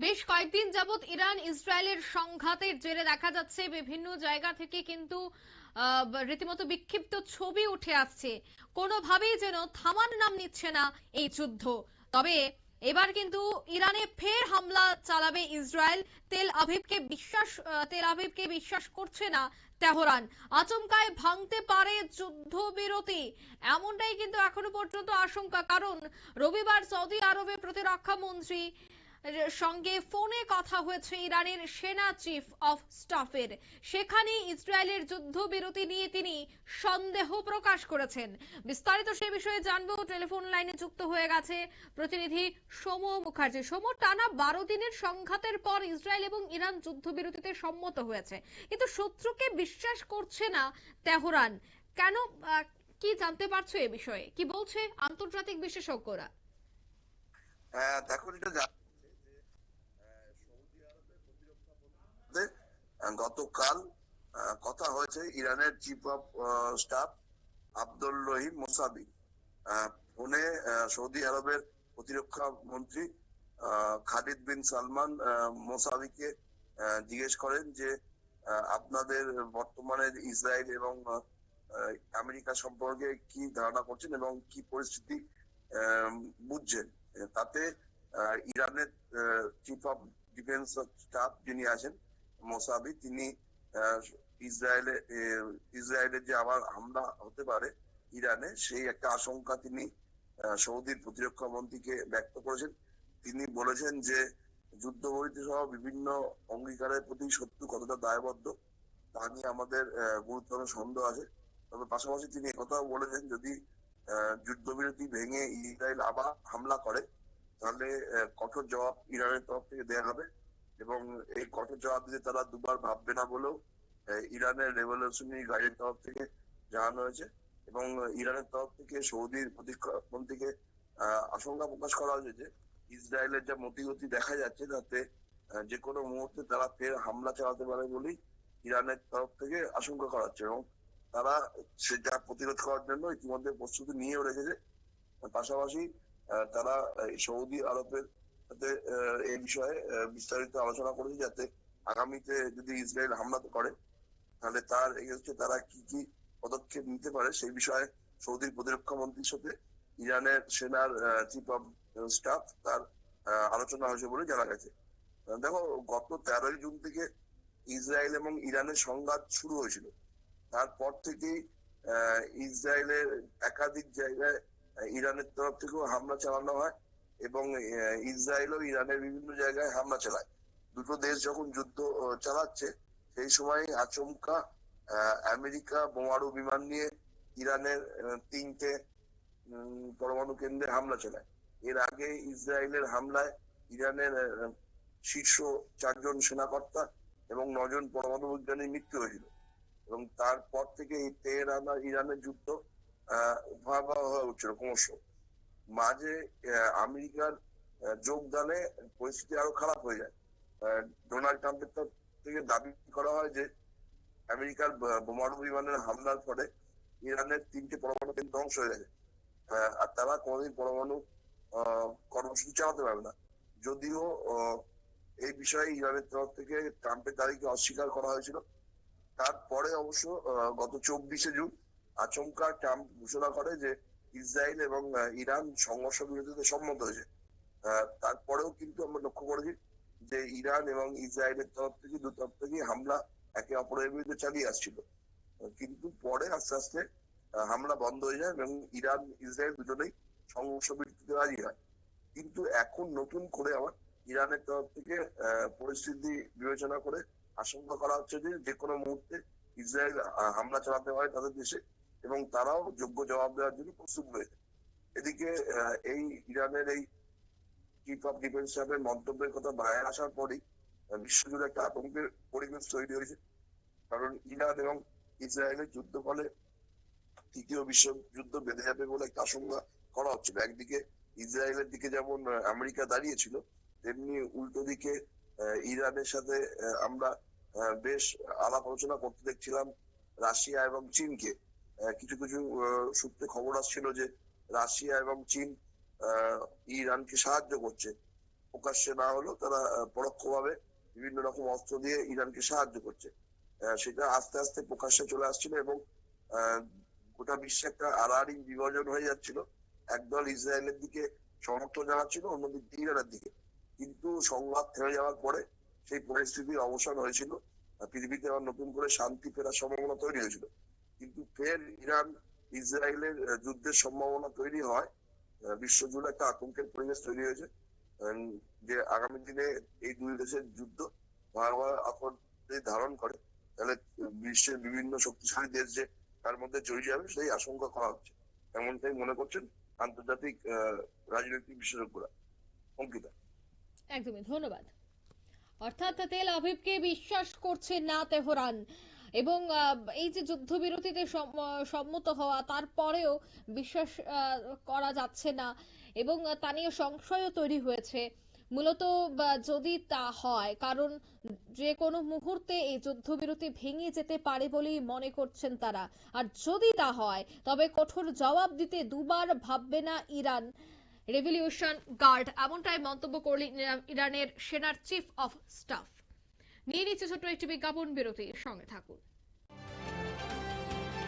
বেশ কয়েকদিন যাবত ইরান ইসরায়েলের সংঘাতের জেরে দেখা যাচ্ছে বিভিন্ন জায়গা থেকে কিন্তু রীতিমতো বিক্ষিপ্ত ছবি উঠে আসছে। কোনোভাবেই যেন থামার নাম নিচ্ছে না এই যুদ্ধ। তবে এবার কিন্তু ইরানে ফের হামলা চালাবে ইসরায়েল। তেল আভিভকে বিশ্বাস করছে না তেহরান। আচমকায় ভাঙতে পারে যুদ্ধবিরতি, এমনটাই কিন্তু এখনো পর্যন্ত আশঙ্কা। কারণ রবিবার সৌদি আরবের প্রতিরক্ষা মন্ত্রী সঙ্গে ফোনে কথা হয়েছে ইরানের সেনা চিফ অফ স্টাফের। সেখানে ইসরায়েলের যুদ্ধবিরতি নিয়ে তিনি সন্দেহ প্রকাশ করেছেন। বিস্তারিত সে বিষয়ে জানবো। টেলিফোন লাইনে যুক্ত হয়ে গেছে প্রতিনিধি সৌম মুখার্জি। সৌম, টানা 12 দিনের সংঘাতের পর ইসরায়েল এবং ইরান যুদ্ধবিরতিতে সম্মত হয়েছে, কিন্তু শত্রুকে বিশ্বাস করছে না তেহরান। কেন, কি জানতে পারছো এ বিষয়ে? কি বলছে আন্তর্জাতিক বিশেষজ্ঞরা? হ্যাঁ, দেখো, এটা গতকাল কথা হয়েছে ইরানের চিফ অফ স্টাফ আব্দুল রহিম মোসাবি ফোনে সৌদি আরবের প্রতিরক্ষা মন্ত্রী খালিদ বিন সালমান মোসাবিকে জিজ্ঞেস করেন যে আপনাদের বর্তমানে ইসরায়েল এবং আমেরিকা সম্পর্কে কি ধারণা করছেন এবং কি পরিস্থিতি বুঝছেন। তাতে ইরানের চিফ অফ ডিফেন্স স্টাফ যিনি আছেন মোসাবি, তিনি ইসরায়েলের যে আবার হামলা হতে পারে ইরানে, সেই একটা আশঙ্কা তিনি সৌদির প্রতিরক্ষা মন্ত্রীকে ব্যক্ত করেছেন। তিনি বলেছেন যে যুদ্ধবিরতি সহ বিভিন্ন অঙ্গীকারের প্রতি শত্রু কতটা দায়বদ্ধ তা নিয়ে আমাদের গুরুতর সন্দেহ আছে। তবে পাশাপাশি তিনি একথাও বলেছেন, যদি যুদ্ধবিরতি ভেঙে ইসরায়েল আবার হামলা করে তাহলে কঠোর জবাব ইরানের তরফ থেকে দেওয়া হবে এবং এই কঠোর জবাব দিতে তারা দুবার ভাববে না বলেও ইরানের রেভলিউশনারি গার্ডের তরফ থেকে জানানো হয়েছে। এবং ইরানের তরফ থেকে সৌদির প্রতিরক্ষা মন্ত্রীকে আশঙ্কা প্রকাশ করা হয়েছে যে ইসরায়েলের যা মতিগতি দেখা যাচ্ছে তাতে যে কোনো মুহূর্তে তারা ফের হামলা চালাতে পারে বলেই ইরানের তরফ থেকে আশঙ্কা করা হচ্ছে এবং তারা সে যা প্রতিরোধ করার জন্য ইতিমধ্যে প্রস্তুতি নিয়েও রেখেছে। পাশাপাশি তারা সৌদি আরবের সাথে এই বিষয়ে বিস্তারিত আলোচনা করেছে, যাতে আগামীতে যদি ইসরায়েল হামলা করে তাহলে তার এগেইনস্টে তারা কি কি পদক্ষেপ নিতে পারে সেই বিষয়ে সৌদির প্রতিরক্ষা মন্ত্রীর সাথে ইরানের সেনার চিফ অফ স্টাফ তার আলোচনা হয়েছে বলে জানা গেছে। দেখো, গত 13 জুন থেকে ইসরায়েল এবং ইরানের সংঘাত শুরু হয়েছিল। তারপর থেকেই ইসরায়েলের একাধিক জায়গায় ইরানের তরফ থেকেও হামলা চালানো হয় এবং ইসরায়েলও ইরানের বিভিন্ন জায়গায় হামলা চালায়। দুটো দেশ যখন যুদ্ধ চালাচ্ছে সেই সময় আচমকা আমেরিকা বোমারু বিমান নিয়ে ইরানের 3টে পরমাণু কেন্দ্রে হামলা চালায়। এর আগে ইসরায়েলের হামলায় ইরানের শীর্ষ 4 জন সেনাকর্তা এবং 9 জন পরমাণু বিজ্ঞানীর মৃত্যু হয়েছিল এবং তারপর থেকে তেহরান আর ইরানের যুদ্ধ ভয়াবহ হয়ে উঠছিল ক্রমশ। মাঝে আমেরিকার যোগদানে পরিস্থিতি আরো খারাপ হয়ে যায়। ডোনাল্ড ট্রাম্পের তরফ থেকে দাবি করা হয় যে আমেরিকার বোমারু বিমানের হামলার ফলে ইরানের 3টে পরমাণু কেন্দ্র ধ্বংস হয়ে গেছে আর তারা কোনোদিন পরমাণু কর্মসূচি চালাতে পারবে না। যদিও এই বিষয়ে ইরানের তরফ থেকে ট্রাম্পের দাবিকে অস্বীকার করা হয়েছিল। তারপরে অবশ্য গত 24শে জুন আচমকা ট্রাম্প ঘোষণা করে যে ইসরায়েল এবং ইরান সংঘর্ষ বিরতিতে সম্মত হয়েছে। তারপরেও কিন্তু আমরা লক্ষ্য করেছি যে ইরান এবং ইসরায়েলের তরফ থেকে দুতরফ থেকে হামলা একে অপরের বিরুদ্ধে চালিয়ে আসছিল, কিন্তু পরে আস্তে আস্তে হামলা বন্ধ হয়ে যায় এবং ইরান ইসরায়েল দুজনেই সংঘর্ষ বিরতিতে রাজি হয়। কিন্তু এখন নতুন করে আবার ইরানের তরফ থেকে পরিস্থিতি বিবেচনা করে আশঙ্কা করা হচ্ছে যে যে কোনো মুহূর্তে ইসরায়েল হামলা চালাতে পারে তাদের দেশে এবং তারাও যোগ্য জবাব দেওয়ার জন্য প্রস্তুত রয়েছে। এদিকে এই ইরানের এই চিফ অফ ডিফেন্স স্টাফের মন্তব্যের কথা বাইরে আসার পরই বিশ্বজুড়ে একটা আতঙ্কের পরিবেশ তৈরি হয়েছে। কারণ ইরান এবং ইসরায়েলের যুদ্ধ ফলে তৃতীয় বিশ্বযুদ্ধ বেঁধে যাবে বলে একটা আশঙ্কা করা হচ্ছিল। একদিকে ইসরায়েলের দিকে যেমন আমেরিকা দাঁড়িয়েছিল, তেমনি উল্টো দিকে ইরানের সাথে আমরা বেশ আলাপ আলোচনা করতে দেখছিলাম রাশিয়া এবং চীনকে। কিছু কিছু সূত্রে খবর আসছিল যে রাশিয়া এবং চীন ইরানকে সাহায্য করছে প্রকাশ্যে না হলেও তারা পরোক্ষভাবে বিভিন্ন রকম অস্ত্র দিয়ে ইরানকে সাহায্য করছে। সেটা আস্তে আস্তে প্রকাশ্যে চলে আসছিল এবং গোটা বিশ্বে একটা আড়াআড়ি বিভাজন হয়ে যাচ্ছিল। একদল ইসরায়েলের দিকে সমর্থন জানাচ্ছিল, অন্যদিক দিয়ে ইরানের দিকে। কিন্তু সংঘাত থেমে যাওয়ার পরে সেই পরিস্থিতির অবসান হয়েছিল। পৃথিবীতে আবার নতুন করে শান্তি ফেরার সম্ভাবনা তৈরি হয়েছিল। কিন্তু ফের ইরান ইসরায়েলের যুদ্ধের সম্ভাবনা তৈরি হয়। বিশ্বজুড়ে একটা আতঙ্কের পরিবেশ তৈরি হয়েছে যে আগামী দিনে এই দুই দেশের যুদ্ধ ভয়াবহ আকার ধারণ করে, তাহলে বিশ্বের বিভিন্ন শক্তিশালী দেশ যে তার মধ্যে জড়িয়ে যাবে সেই আশঙ্কা করা হচ্ছে, এমনটাই মনে করছেন আন্তর্জাতিক রাজনৈতিক বিশেষজ্ঞরা। অঙ্কিতা। একদমই ধন্যবাদ। অর্থাৎ তেল আভিভকে বিশ্বাস করছে না তেহরান এবং এই যে যুদ্ধবিরতিতে সম্মত হওয়া তারপরেও বিশ্বাস করা যাচ্ছে না এবং তা নিয়ে সংশয়ও তৈরি হয়েছে। মূলত যদি তা হয়, কারণ যে কোনো মুহূর্তে এই যুদ্ধবিরতি ভেঙে যেতে পারে বলেই মনে করছেন তারা। আর যদি তা হয় তবে কঠোর জবাব দিতে দুবার ভাববে না ইরান। রেভলিউশন গার্ড এমনটাই মন্তব্য করলেন ইরানের সেনার চিফ অফ স্টাফ। নিয়ে নিচ্ছে ছোট্ট একটি বিজ্ঞাপন বিরতি, সঙ্গে থাকুন।